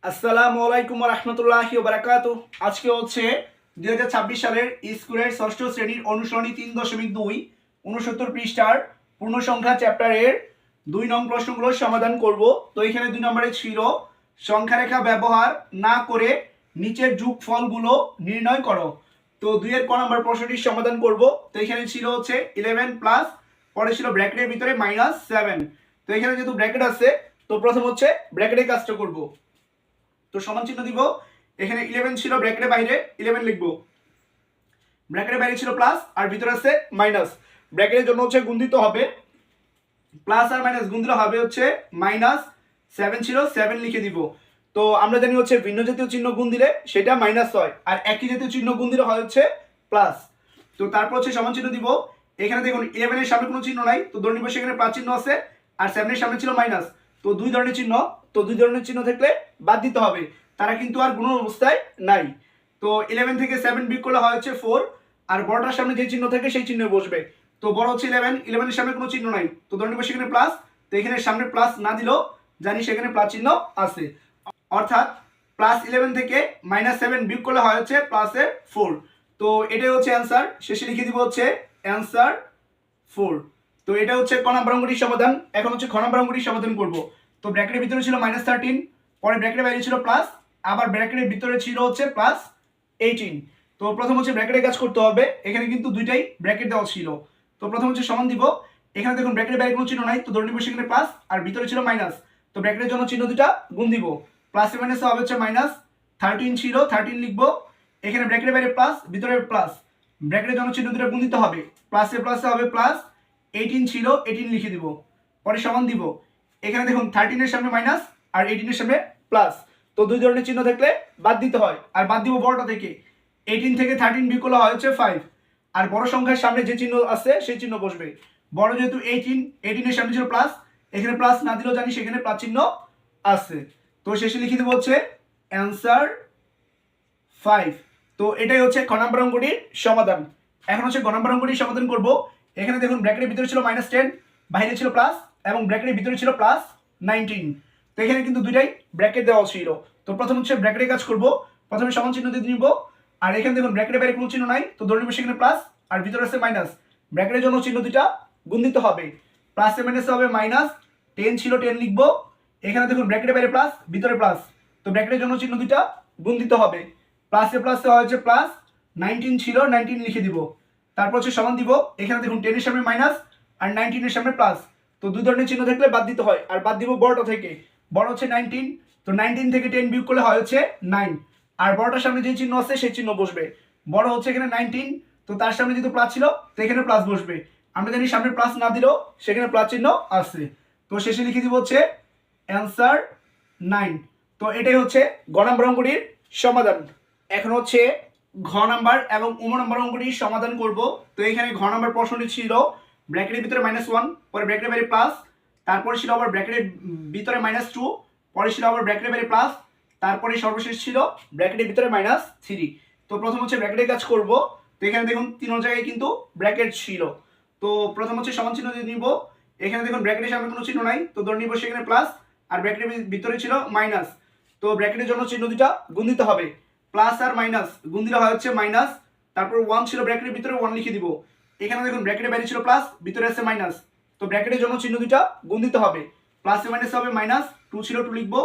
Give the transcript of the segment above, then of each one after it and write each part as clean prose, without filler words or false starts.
আসসালামু আলাইকুম রহমতুল্লাহি বারাকাতু। আজকে হচ্ছে 2026 সালের স্কুলের ষষ্ঠ শ্রেণীর অনুসরণী 3.2 69 পৃষ্ঠার পূর্ণ সংখ্যা চ্যাপ্টারের 2 নং প্রশ্নগুলোর সমাধান করব। তো এখানে 2 নম্বরে ছিল সংখ্যারেখা ব্যবহার না করে নিচের যোগফলগুলো নির্ণয় করো। তো 2 এর ক নম্বর প্রশ্নটির সমাধান করব। তো এখানে ছিল হচ্ছে 11 প্লাস, পরে ছিল ব্র্যাকেটের ভিতরে -7। তো এখানে যেহেতু ব্র্যাকেট আছে, তো প্রথম হচ্ছে ব্র্যাকেটে কাজটা করব। তো সমান চিহ্ন দিব। এখানে 11 ছিল, ব্র্যাকেটের বাইরে 11 লিখব। ব্র্যাকেটের বাইরে ছিল প্লাস আর ভিতরে আছে মাইনাস। ব্র্যাকেটের জন্য হচ্ছে গুণ দিতে হবে, প্লাস আর মাইনাস গুণ দিলে হবে হচ্ছে -7 ছিল 7 লিখে দিব। তো আমরা জানি হচ্ছে ভিন্ন জাতীয় চিহ্ন গুণ দিলে সেটা মাইনাস হয়, আর একই জাতীয় চিহ্ন গুণ দিলে হয় হচ্ছে প্লাস। তো তারপর হচ্ছে সমান চিহ্ন দিব। এখানে দেখুন 11 এর সামনে কোনো চিহ্ন নাই, তো ধরে নিব সেখানে প্লাস চিহ্ন আছে, আর 7 এর সামনে ছিল মাইনাস। তো দুই ধরনের চিহ্ন, তো দুই ধরনের চিহ্ন থাকলে বাদ দিতে হবে, তারা কিন্তু আর গুণ অবস্থায় নাই। তো 11 থেকে 7 বিয়োগ করলে হয় হচ্ছে 4, আর বড়টার সামনে যে চিহ্ন থাকে সেই চিহ্ন বসবে। তো বড় হচ্ছে 11, 11 এর সামনে কোনো চিহ্ন নাই, তো ধরে নিব সেখানে প্লাস। তো এখানে সামনে প্লাস না দিলেও জানি সেখানে প্লাস চিহ্ন আছে, অর্থাৎ +11 থেকে -7 বিয়োগ করলে হয় হচ্ছে +4। তো এটাই হচ্ছে অ্যান্সার। শেষে লিখে দিব হচ্ছে অ্যান্সার 4। তো এটা হচ্ছে ক নম্বর অঙ্কটির সমাধান। এখন হচ্ছে খ নম্বর অঙ্কটির সমাধান করব। তো ব্র্যাকেটের ভিতরে ছিল -13, পরে ব্র্যাকেটের বাইরে ছিল প্লাস, আবার ব্র্যাকেটের ভিতরে ছিল হচ্ছে +18। তো প্রথম হচ্ছে ব্র্যাকেটের কাজ করতে হবে। এখানে কিন্তু দুইটাই ব্র্যাকেট দেওয়া ছিল। তো প্রথম হচ্ছে সমান দিব। এখানে দেখুন ব্র্যাকেটের বাইরে কোনো চিহ্ন নাই, তো ধরে নিব সেখানে প্লাস, আর ভিতরে ছিল মাইনাস। তো ব্র্যাকেটের জন্য চিহ্ন দুটা গুণ দিব। প্লাসে মাইনাসে হবে হচ্ছে -13 ছিল 13 লিখবো। এখানে ব্র্যাকেটের বাইরে প্লাস, ভিতরে প্লাস, ব্র্যাকেটের জন্য চিহ্ন দুটা গুণ দিতে হবে। প্লাসে প্লাসে হবে +18 ছিল 18 লিখে দিব। পরে সমান দিব। এখানে দেখুন 13 এর সামনে মাইনাস আর 18 এর সামনে প্লাস। তো দুই ধরনের চিহ্ন থাকলে বাদ দিতে হয়, আর বাদ দিব বড়টা থেকে। 18 থেকে 13 বিয়োগ করলে হয় হচ্ছে 5, আর বড় সংখ্যার সামনে যে চিহ্ন আছে সেই চিহ্ন বসবে। বড় যেহেতু 18 এর সামনে ছিল প্লাস, এখানে প্লাস না দিলেও জানি সেখানে প্লাস চিহ্ন আছে। তো শেষে লিখে দেবো হচ্ছে অ্যান্সার 5। তো এটাই হচ্ছে খ নম্বর অঙ্কটির সমাধান। এখন হচ্ছে গ নম্বর অঙ্কটির সমাধান করব। এখানে দেখুন ব্র্যাকেটের ভিতরে ছিল -10, বাইরে ছিল প্লাস, এবং ব্র্যাকেটের ভিতরে ছিল +19। তো এখানে কিন্তু দুইটাই ব্র্যাকেট দেওয়া ছিল। তো প্রথম হচ্ছে ব্র্যাকেটের কাজ করব। প্রথমে সমান চিহ্ন দিয়ে নিব, আর এখানে দেখুন ব্র্যাকেটের বাইরে কোনো চিহ্ন নাই, তো ধরে নিব সেখানে প্লাস, আর ভিতরে আছে মাইনাস। ব্র্যাকেটের জন্য চিহ্ন দুইটা গুণ দিতে হবে। প্লাসে মাইনাসে হবে -10 ছিল 10 লিখবো। এখানে দেখুন ব্র্যাকেটের বাইরে প্লাস, ভিতরে প্লাস, তো ব্র্যাকেটের জন্য চিহ্ন দুইটা গুণ দিতে হবে। প্লাসে প্লাসে হচ্ছে +19 ছিল 19 লিখে দিব। তারপর হচ্ছে সমান দিব। এখানে দেখুন 10 এর সামনে মাইনাস আর 19 এর সামনে প্লাস। তো দুই ধরনের চিহ্ন থাকলে বাদ দিতে হয়, আর বাদ দিব বড়টা থেকে। বড় হচ্ছে 19, তো 19 থেকে 10 বিয়োগ করলে হয় হচ্ছে 9, আর বড়টার সামনে যে চিহ্ন আছে সেই চিহ্ন বসবে। বড় হচ্ছে এখানে 19, তো তার সামনে যেহেতু প্লাস ছিল তো এখানে প্লাস বসবে। আমরা জানি সামনে প্লাস না দিলেও সেখানে প্লাস চিহ্ন আছে। তো শেষে লিখে দিব হচ্ছে অ্যান্সার 9। তো এটাই হচ্ছে গ নম্বর অঙ্কটির সমাধান। এখন হচ্ছে ঘ নাম্বার এবং উম নাম্বার অঙ্কটির সমাধান করব। তো এখানে ঘ নাম্বার প্রশ্নটি ছিল ব্র্যাকেটের ভিতরে -1, পরে ব্র্যাকেটের বাইরে প্লাস, তারপরে ছিল আবার ব্র্যাকেটের ভিতরে -2, পরে ছিল আবার ব্র্যাকেটের বাইরে প্লাস, তারপরে সর্বশেষ ছিল ব্র্যাকেটের ভিতরে -3। তো প্রথম হচ্ছে ব্র্যাকেটের কাজ করব। তো এখানে দেখুন তিন জায়গায় কিন্তু ব্র্যাকেট ছিল। তো প্রথম হচ্ছে সমান চিহ্ন দিয়ে নিব। এখানে দেখুন ব্র্যাকেটের সামনে কোনো চিহ্ন নাই, তো ধরে নিব সেখানে প্লাস, আর ব্র্যাকেটের ভিতরে ছিল মাইনাস। তো ব্র্যাকেটের জন্য চিহ্ন দুটা গুণ দিতে হবে। প্লাস আর মাইনাস গুণ দিলে হয় হচ্ছে মাইনাস। তারপর 1 ছিল ব্র্যাকেটের ভিতরে 1 লিখে দিব। এখানে দেখুন ব্র্যাকেটের বাইরে ছিল প্লাস, ভিতরে আছে মাইনাস। তো ব্র্যাকেটের জন্য চিহ্ন দুটা গুণ দিতে হবে। প্লাসে মাইনাসে হবে -2 ছিল 2 লিখবো।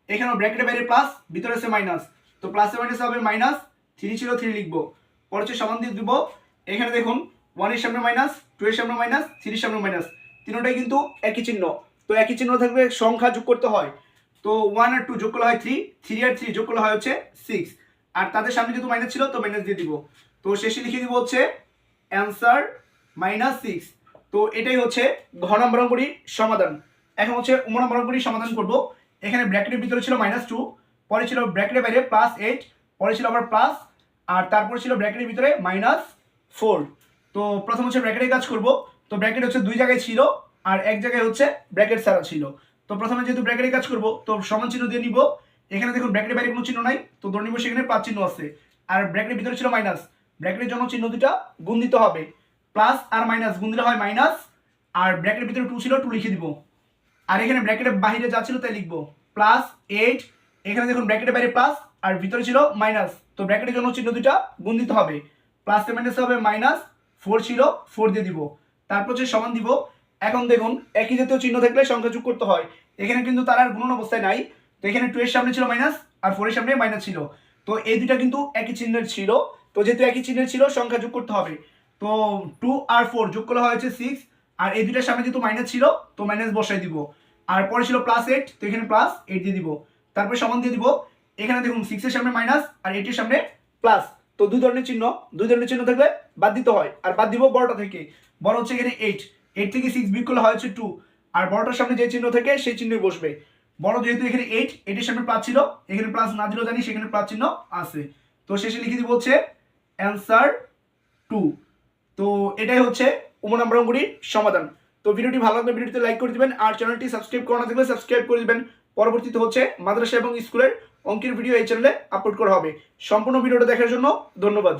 এখানেও ব্র্যাকেটের বাইরে প্লাস, ভিতরে আছে মাইনাস। তো প্লাসে মাইনাসে হবে -3 ছিল 3 লিখবো। পরে হচ্ছে সমান দিয়ে দিব। এখানে দেখুন 1 এর সামনে মাইনাস, 2 এর সামনে মাইনাস, 3 এর সামনে মাইনাস, তিনটাই কিন্তু একই চিহ্ন। তো একই চিহ্ন থাকবে, সংখ্যা যোগ করতে হয়। তো 1 আর 2 যোগ করলে হয় 3, 3 আর 3 যোগ করলে হয় হচ্ছে 6, আর তাদের সামনে যেহেতু মাইনাস ছিল তো মাইনাস দিয়ে দিব। তো শেষে লিখে দিব হচ্ছে অ্যান্সার -6। তো এটাই হচ্ছে ঘ নম্বর অঙ্কটির সমাধান। এখন হচ্ছে উম নম্বর অঙ্কটির সমাধান করব। এখানে ব্র্যাকেটের ভিতরে ছিল -2, পরে ছিল ব্র্যাকেটের বাইরে +8, পরে ছিল আবার প্লাস, আর তারপরে ছিল ব্র্যাকেটের ভিতরে -4। তো প্রথম হচ্ছে ব্র্যাকেটের কাজ করব। তো ব্র্যাকেট হচ্ছে দুই জায়গায় ছিল, আর এক জায়গায় হচ্ছে ব্র্যাকেট ছাড়া ছিল। তো প্রথমে যেহেতু ব্র্যাকেটের কাজ করব, তো সমান চিহ্ন দিয়ে নিব। এখানে দেখুন ব্র্যাকেটের বাইরে কোনো চিহ্ন নাই, তো ধরে নিব সেখানে প্লাস চিহ্ন আছে, আর ব্র্যাকেটের ভিতরে ছিল মাইনাস। ব্র্যাকেটের জন্য চিহ্ন দুটা গুণ দিতে হবে। প্লাস আর মাইনাস গুণ দিলে হয় মাইনাস, আর ব্র্যাকেটের ভিতরে 2 ছিল 2 লিখে দিব। আর এখানে ব্র্যাকেটের বাইরে যা ছিল তাই লিখবো। +8 এখানে দেখুন ব্র্যাকেটের বাইরে প্লাস আর ভিতরে ছিল মাইনাস, তো ব্র্যাকেটের জন্য চিহ্ন দুটা গুণ দিতে হবে, প্লাস মাইনাস হবে মাইনাস, 4 ছিল 4 দিয়ে দিব, তারপর হচ্ছে সমান দিব। এখন দেখুন একই জাতীয় চিহ্ন থাকলে সংখ্যা যোগ করতে হয়, এখানে কিন্তু তার আর গুণন অবস্থায় নাই, তো এখানে 2 এর সামনে ছিল মাইনাস আর 4 এর সামনে মাইনাস ছিল, তো এই দুটা কিন্তু একই চিহ্নের ছিল, তো যেহেতু একই চিহ্নের ছিল সংখ্যা যোগ করতে হবে। তো 2 আর 4 যোগ করা হয়েছে 6, আর এই দুটার সামনে যেহেতু মাইনাস ছিল তো মাইনাস বসাই দিব, আর পরে ছিল প্লাস 8, তো এখানে প্লাস 8 দিয়ে দিব, তারপরে সমান দিয়ে দিব। এখানে দেখুন 6 এর সামনে মাইনাস আর 8 এর সামনে প্লাস, তো দুই ধরনের চিহ্ন থাকলে বাদ দিতে হয়, আর বাদ দিব বড়টা থেকে, বড় হচ্ছে এখানে 8 থেকে 6 বিয়োগ করলে হয় হচ্ছে 2, আর বড়টার সামনে যে চিহ্ন থাকে সেই চিহ্নই বসবে। বড় যেহেতু এখানে 8 এর সামনে প্লাস ছিল, এখানে প্লাস না দিলেও জানি সেখানে প্লাস চিহ্ন আছে, তো শেষে লিখে দিব হচ্ছে অ্যান্সার 2। তো এটাই হচ্ছে উম নাম্বার অঙ্কটির সমাধান। তো ভিডিওটি ভালো লাগলে ভিডিওতে লাইক করে দিবেন, আর চ্যানেলটি সাবস্ক্রাইব করা না থাকলে সাবস্ক্রাইব করে দিবেন। পরবর্তীতে হচ্ছে মাদ্রাসা এবং স্কুলের অঙ্কের ভিডিও এই চ্যানেলে আপলোড করা হবে। সম্পূর্ণ ভিডিওটা দেখার জন্য ধন্যবাদ।